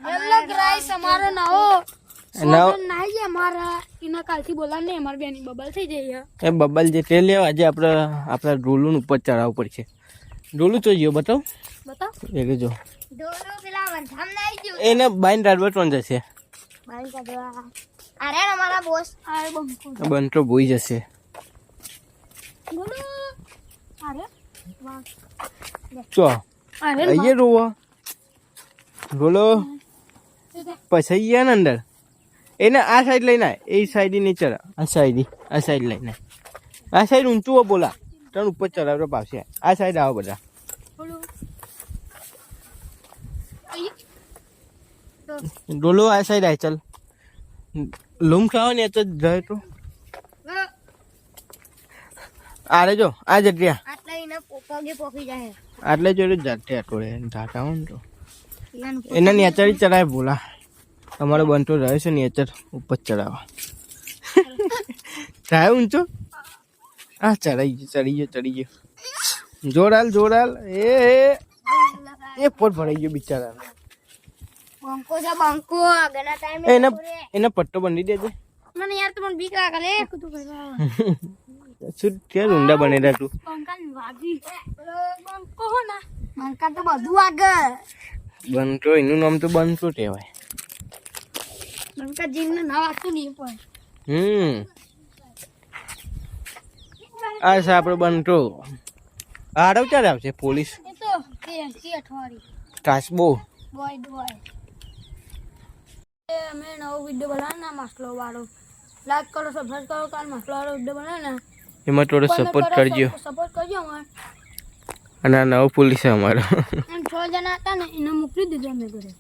Hello guys અમારો નવો નહીં છે અમારા ઇના કાલથી બોલાને અમાર બેની બબલ થઈ જઈ એ બબલ જે તે લેવા આજે આપણા ડોલું ઉપર ચડાવવું પડશે. ડોલું તો ગયો બતાવ એ જો ડોલો પેલા વંધામ નાઈ ગયો એને બાઈન રાડવટમાં જશે. બાઈ કાઢવા અરે અમારા બોસ આ બંકો બંટો ભૂઈ જશે. ડોલો અરે વાહ ચો અરે અહીંયા રોવા ડોલો પછી ગયા ને અંદર એને આ સાઈડ લઈને એ સાઈડ ની ચડ આ સાઈડ લઈને આ સાઈડ ઊંચું બોલા તને ઉપર ચડાવતો પાવશે. આ સાઈડ આવો બધા ડોલો આ સાઈડ આય ચાલ લૂમ ખાવા ને તો જાય તો આરે જો આ જગ્યા આટલા ઇને પગે પોકી જાય આટલે જોડે જાતે આટોડે ઢાકા હોય ને તો એના નેચર ચડાય બોલા તમારો બંટો રહે છે નેચર ઉપર ચડાવવા થાય ઊંચો આ ચડી ગયો જોડાલ એ પોટ ભરાઈ ગયો બિચારા બંકો છે બંકો આગળના ટાઈમે એને પટ્ટો બાંધી દેજે. મને યાર તમને બીક લાગે લે કુતું કરવા શું ક્યાં ઊંડા બનેલા તું બંકા વાગી બંકો હો ના બંકા તો બધું આગળ બંટો એનું નામ તો બંટો કહેવાય. બંકા જીન ના વાગતું નહીં પણ આ છે આપણો બંટો. આડવ ક્યારે આવશે પોલીસ એ તો 80 અઠવાડી કાચબો બોય અમે નવો વિડિયો બનાવ્યો ને માસલો વાળો લાઈક કરો સબસ્ક્રાઇબ કરો કાલ માસલો વાળો વિડિયો બનાવ્યો ને એમાં થોડો સપોર્ટ કરજો અમારે અને આ નવો પોલીસ છે અમારો. 6 જણા હતા ને એને મોકલી દીધો અમે ઘરે.